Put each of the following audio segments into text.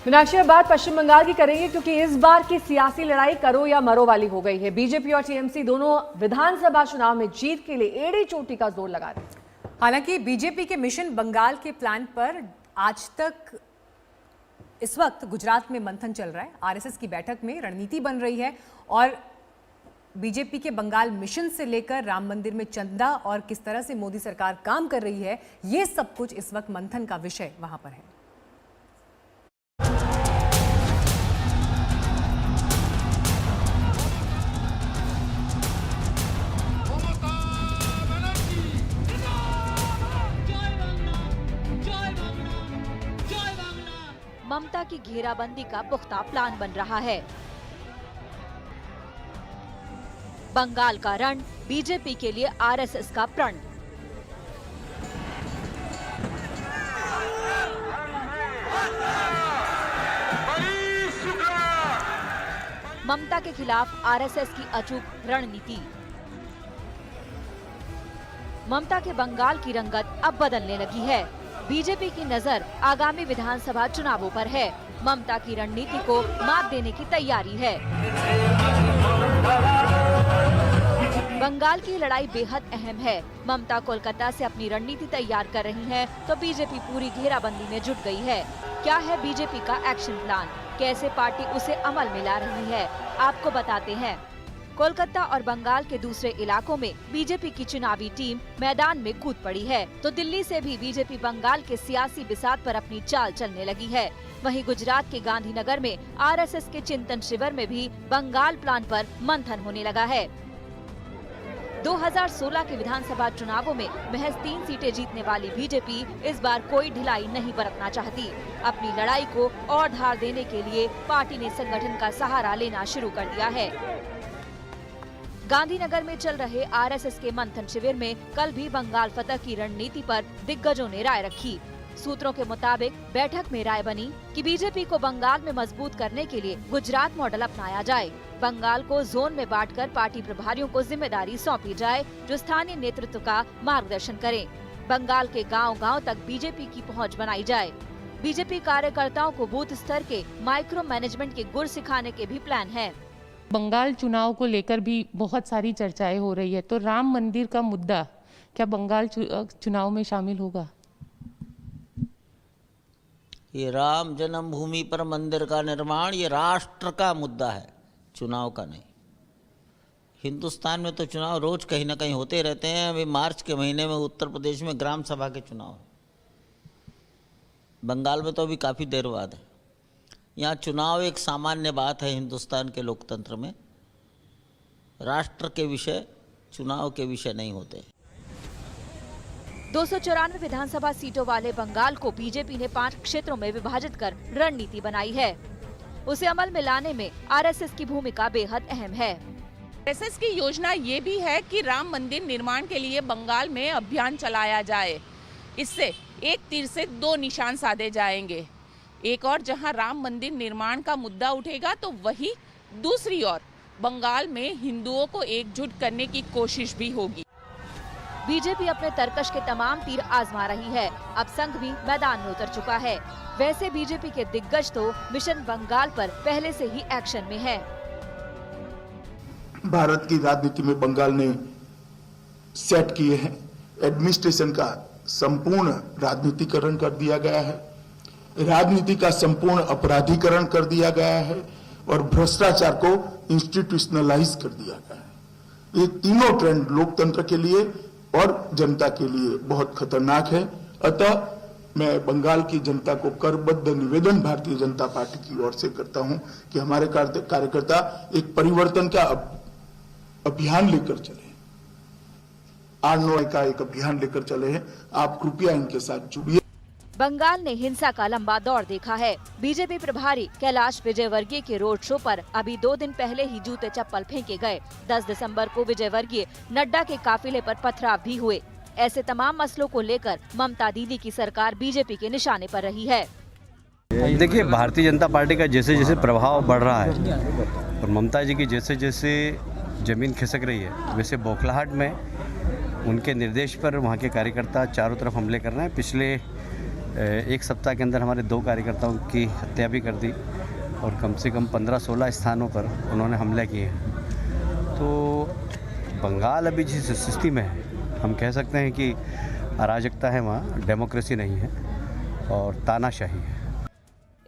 मीनाक्षी, अब बात पश्चिम बंगाल की करेंगे क्योंकि इस बार की सियासी लड़ाई करो या मरो वाली हो गई है। बीजेपी और टीएमसी दोनों विधानसभा चुनाव में जीत के लिए एड़ी चोटी का जोर लगा रहे हैं। हालांकि बीजेपी के मिशन बंगाल के प्लान पर आज तक इस वक्त गुजरात में मंथन चल रहा है। आरएसएस की बैठक में रणनीति बन रही है और बीजेपी के बंगाल मिशन से लेकर राम मंदिर में चंदा और किस तरह से मोदी सरकार काम कर रही है, ये सब कुछ इस वक्त मंथन का विषय वहां पर है। ममता की घेराबंदी का पुख्ता प्लान बन रहा है। बंगाल का रण बीजेपी के लिए आरएसएस का प्रण। ममता के खिलाफ आरएसएस की अचूक रणनीति। ममता के बंगाल की रंगत अब बदलने लगी है। बीजेपी की नजर आगामी विधानसभा चुनावों पर है। ममता की रणनीति को मात देने की तैयारी है। बंगाल की लड़ाई बेहद अहम है। ममता कोलकाता से अपनी रणनीति तैयार कर रही हैं, तो बीजेपी पूरी घेराबंदी में जुट गई है। क्या है बीजेपी का एक्शन प्लान, कैसे पार्टी उसे अमल में ला रही है, आपको बताते हैं। कोलकाता और बंगाल के दूसरे इलाकों में बीजेपी की चुनावी टीम मैदान में कूद पड़ी है, तो दिल्ली से भी बीजेपी बंगाल के सियासी बिसात पर अपनी चाल चलने लगी है। वहीं गुजरात के गांधीनगर में आरएसएस के चिंतन शिविर में भी बंगाल प्लान पर मंथन होने लगा है। 2016 के विधानसभा चुनावों में महज 3 सीटें जीतने वाली बीजेपी इस बार कोई ढिलाई नहीं बरतना चाहती। अपनी लड़ाई को और धार देने के लिए पार्टी ने संगठन का सहारा लेना शुरू कर दिया है। गांधीनगर में चल रहे आरएसएस के मंथन शिविर में कल भी बंगाल फतह की रणनीति पर दिग्गजों ने राय रखी। सूत्रों के मुताबिक बैठक में राय बनी कि बीजेपी को बंगाल में मजबूत करने के लिए गुजरात मॉडल अपनाया जाए। बंगाल को जोन में बांटकर पार्टी प्रभारियों को जिम्मेदारी सौंपी जाए, जो स्थानीय नेतृत्व का मार्गदर्शन करें। बंगाल के गांव-गांव तक बीजेपी की पहुंच बनाई जाए। बीजेपी कार्यकर्ताओं को बूथ स्तर के माइक्रो मैनेजमेंट के गुर सिखाने के भी प्लान है। बंगाल चुनाव को लेकर भी बहुत सारी चर्चाएं हो रही है, तो राम मंदिर का मुद्दा क्या बंगाल चुनाव में शामिल होगा? ये राम जन्मभूमि पर मंदिर का निर्माण ये राष्ट्र का मुद्दा है, चुनाव का नहीं। हिंदुस्तान में तो चुनाव रोज कहीं ना कहीं होते रहते हैं। अभी मार्च के महीने में उत्तर प्रदेश में ग्राम सभा के चुनाव, बंगाल में तो अभी काफ़ी देर बाद है। यहाँ चुनाव एक सामान्य बात है हिंदुस्तान के लोकतंत्र में। राष्ट्र के विषय चुनाव के विषय नहीं होते। 294 विधानसभा सीटों वाले बंगाल को बीजेपी ने 5 क्षेत्रों में विभाजित कर रणनीति बनाई है। उसे अमल में लाने में आरएसएस की भूमिका बेहद अहम है। आरएसएस की योजना ये भी है कि राम मंदिर निर्माण के लिए बंगाल में अभियान चलाया जाए। इससे एक तीर से 2 निशान साधे जाएंगे। एक और जहां राम मंदिर निर्माण का मुद्दा उठेगा, तो वही दूसरी ओर बंगाल में हिंदुओं को एकजुट करने की कोशिश भी होगी। बीजेपी अपने तरकश के तमाम तीर आजमा रही है। अब संघ भी मैदान में उतर चुका है। वैसे बीजेपी के दिग्गज तो मिशन बंगाल पर पहले से ही एक्शन में है। भारत की राजनीति में बंगाल ने सेट किए हैं। एडमिनिस्ट्रेशन का संपूर्ण राजनीतिकरण कर दिया गया है, राजनीति का संपूर्ण अपराधीकरण कर दिया गया है और भ्रष्टाचार को इंस्टीट्यूशनलाइज कर दिया गया है। ये तीनों ट्रेंड लोकतंत्र के लिए और जनता के लिए बहुत खतरनाक है। अतः मैं बंगाल की जनता को करबद्ध निवेदन भारतीय जनता पार्टी की ओर से करता हूं कि हमारे कार्यकर्ता एक परिवर्तन का अभियान लेकर चले, आरनोए का एक अभियान लेकर चले हैं। आप कृपया इनके साथ जुड़िए। बंगाल ने हिंसा का लंबा दौर देखा है। बीजेपी प्रभारी कैलाश विजयवर्गीय के रोड शो पर अभी 2 दिन पहले ही जूते चप्पल फेंके गए। 10 दिसंबर को विजयवर्गीय नड्डा के काफिले पर पथराव भी हुए। ऐसे तमाम मसलों को लेकर ममता दीदी की सरकार बीजेपी के निशाने पर रही है। देखिए, भारतीय जनता पार्टी का जैसे जैसे प्रभाव बढ़ रहा है और ममता जी की जैसे जैसे जमीन खिसक रही है, वैसे बौखलाहट में उनके निर्देश पर वहाँ के कार्यकर्ता चारों तरफ हमले कर रहे हैं। पिछले एक सप्ताह के अंदर हमारे 2 कार्यकर्ताओं की हत्या भी कर दी और कम से कम 15-16 स्थानों पर उन्होंने हमले किए। तो बंगाल अभी जिस स्थिति में है, हम कह सकते हैं कि अराजकता है वहाँ, डेमोक्रेसी नहीं है और तानाशाही है।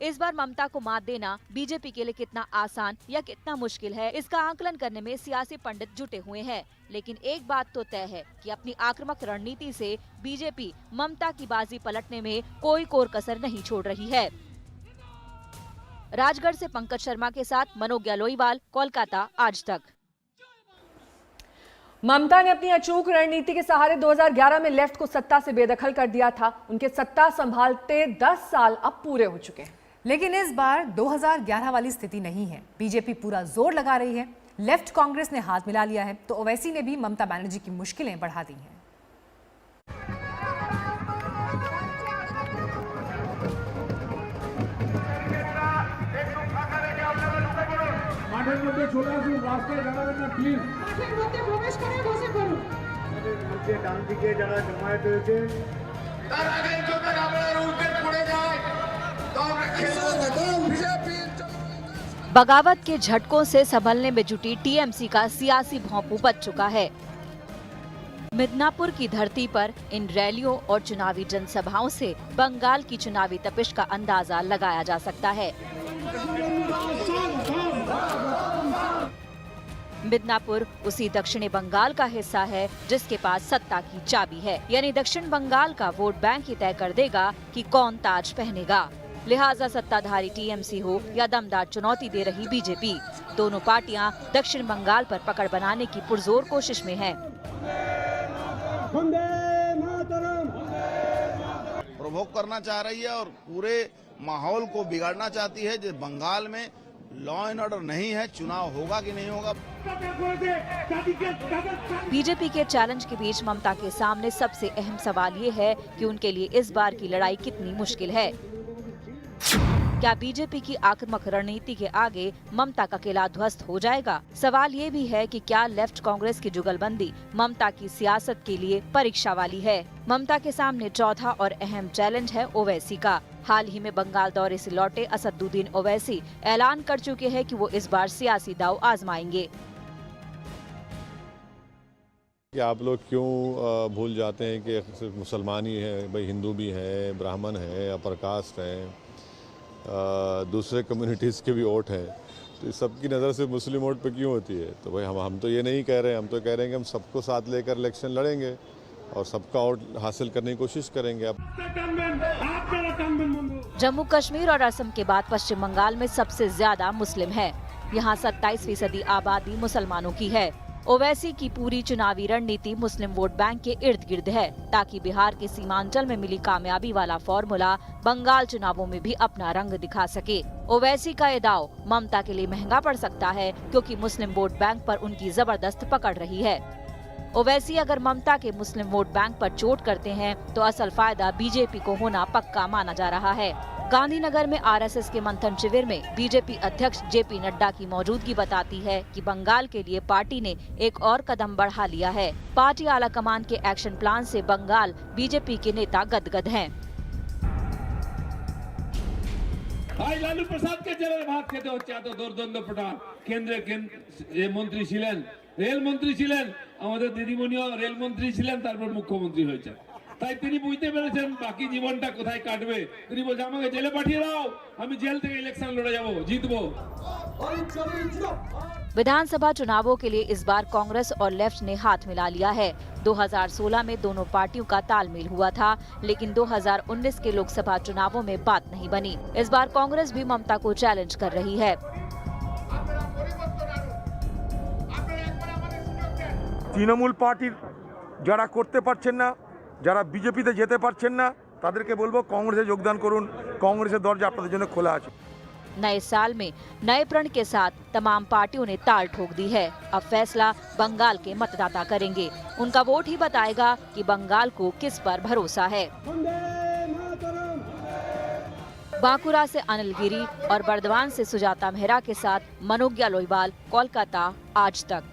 इस बार ममता को मात देना बीजेपी के लिए कितना आसान या कितना मुश्किल है, इसका आकलन करने में सियासी पंडित जुटे हुए हैं। लेकिन एक बात तो तय है कि अपनी आक्रामक रणनीति से बीजेपी ममता की बाजी पलटने में कोई कोर कसर नहीं छोड़ रही है। राजगढ़ से पंकज शर्मा के साथ मनोज्ञा लोईवाल, कोलकाता, आज तक। ममता ने अपनी अचूक रणनीति के सहारे 2011 में लेफ्ट को सत्ता से बेदखल कर दिया था। उनके सत्ता संभालते 10 साल अब पूरे हो चुके हैं। लेकिन इस बार 2011 वाली स्थिति नहीं है। बीजेपी पूरा जोर लगा रही है। लेफ्ट कांग्रेस ने हाथ मिला लिया है तो ओवैसी ने भी ममता बनर्जी की मुश्किलें बढ़ा दी हैं। बगावत के झटकों से संभलने में जुटी टीएमसी का सियासी भौंपू बच चुका है। मिदनापुर की धरती पर इन रैलियों और चुनावी जनसभाओं से बंगाल की चुनावी तपिश का अंदाजा लगाया जा सकता है। मिदनापुर उसी दक्षिणी बंगाल का हिस्सा है जिसके पास सत्ता की चाबी है, यानी दक्षिण बंगाल का वोट बैंक ही तय कर देगा कि कौन ताज पहनेगा। लिहाजा सत्ताधारी टीएमसी हो या दमदार चुनौती दे रही बीजेपी, दोनों पार्टियां दक्षिण बंगाल पर पकड़ बनाने की पुरजोर कोशिश में हैं। प्रोवोक करना चाह रही है और पूरे माहौल को बिगाड़ना चाहती है। जो बंगाल में लॉ एंड ऑर्डर नहीं है, चुनाव होगा कि नहीं होगा। बीजेपी के चैलेंज के बीच ममता के सामने सबसे अहम सवाल ये है कि उनके लिए इस बार की लड़ाई कितनी मुश्किल है। क्या बीजेपी की आक्रामक रणनीति के आगे ममता का किला ध्वस्त हो जाएगा? सवाल ये भी है कि क्या लेफ्ट कांग्रेस की जुगलबंदी ममता की सियासत के लिए परीक्षा वाली है? ममता के सामने चौथा और अहम चैलेंज है ओवैसी का। हाल ही में बंगाल दौरे से लौटे असदुद्दीन ओवैसी ऐलान कर चुके हैं कि वो इस बार सियासी दांव आजमाएंगे। कि आप लोग क्यों भूल जाते हैं कि सिर्फ मुसलमान ही है, भाई हिंदू भी है, ब्राह्मण है, अपर कास्ट है, दूसरे कम्युनिटीज़ के भी वोट हैं, तो इस सब की नज़र से मुस्लिम वोट पे क्यों होती है? तो भाई हम तो ये नहीं कह रहे हैं, हम तो कह रहे हैं कि हम सबको साथ लेकर इलेक्शन लड़ेंगे और सबका वोट हासिल करने की कोशिश करेंगे। जम्मू कश्मीर और असम के बाद पश्चिम बंगाल में सबसे ज्यादा मुस्लिम है। यहाँ 27% आबादी मुसलमानों की है। ओवैसी की पूरी चुनावी रणनीति मुस्लिम वोट बैंक के इर्द गिर्द है, ताकि बिहार के सीमांचल में मिली कामयाबी वाला फॉर्मूला बंगाल चुनावों में भी अपना रंग दिखा सके। ओवैसी का ये दाव ममता के लिए महंगा पड़ सकता है, क्योंकि मुस्लिम वोट बैंक पर उनकी जबरदस्त पकड़ रही है। ओवैसी अगर ममता के मुस्लिम वोट बैंक पर चोट करते हैं तो असल फायदा बीजेपी को होना पक्का माना जा रहा है। गांधीनगर में आरएसएस के मंथन शिविर में बीजेपी अध्यक्ष जेपी नड्डा की मौजूदगी बताती है कि बंगाल के लिए पार्टी ने एक और कदम बढ़ा लिया है। पार्टी आला कमान के एक्शन प्लान से बंगाल बीजेपी के नेता गदगद हैं। লালু প্রসাদকে জেলের ভাত খেতে হচ্ছে, এত দুর্দণ্ডপটা। কেন্দ্রে যে মন্ত্রী ছিলেন, রেলমন্ত্রী ছিলেন, আমাদের দিদিমণিও রেলমন্ত্রী ছিলেন, তারপর মুখ্যমন্ত্রী হয়েছেন। তাই তিনি বুঝতে পেরেছেন বাকি জীবনটা কোথায় কাটবে। তিনি বলছে আমাকে জেলে পাঠিয়ে দাও, আমি জেল থেকে ইলেকশন লড়ে যাব, জিতবো। विधानसभा चुनावों के लिए इस बार कांग्रेस और लेफ्ट ने हाथ मिला लिया है। 2016 में दोनों पार्टियों का तालमेल हुआ था, लेकिन 2019 के लोकसभा चुनावों में बात नहीं बनी। इस बार कांग्रेस भी ममता को चैलेंज कर रही है। তৃণমূল পার্টির যারা করতে পারছেন না, যারা বিজেপিতে যেতে পারছেন না, তাদেরকে বলবো কংগ্রেসে যোগদান করুন। কংগ্রেসের দরজা আপনাদের জন্য খোলা আছে। नए साल में नए प्रण के साथ तमाम पार्टियों ने ताल ठोक दी है। अब फैसला बंगाल के मतदाता करेंगे। उनका वोट ही बताएगा कि बंगाल को किस पर भरोसा है। बांकुरा से अनिल गिरी और बर्दवान से सुजाता मेहरा के साथ मनोज्ञा लोईवाल, कोलकाता, आज तक।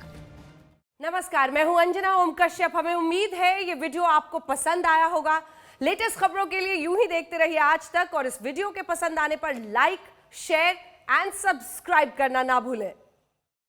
नमस्कार, मैं हूं अंजना ओम कश्यप। हमें उम्मीद है ये वीडियो आपको पसंद आया होगा। लेटेस्ट खबरों के लिए यूं ही देखते रहिए आज तक और इस वीडियो के पसंद आने पर लाइक, शेयर एंड सब्सक्राइब करना ना भूलें।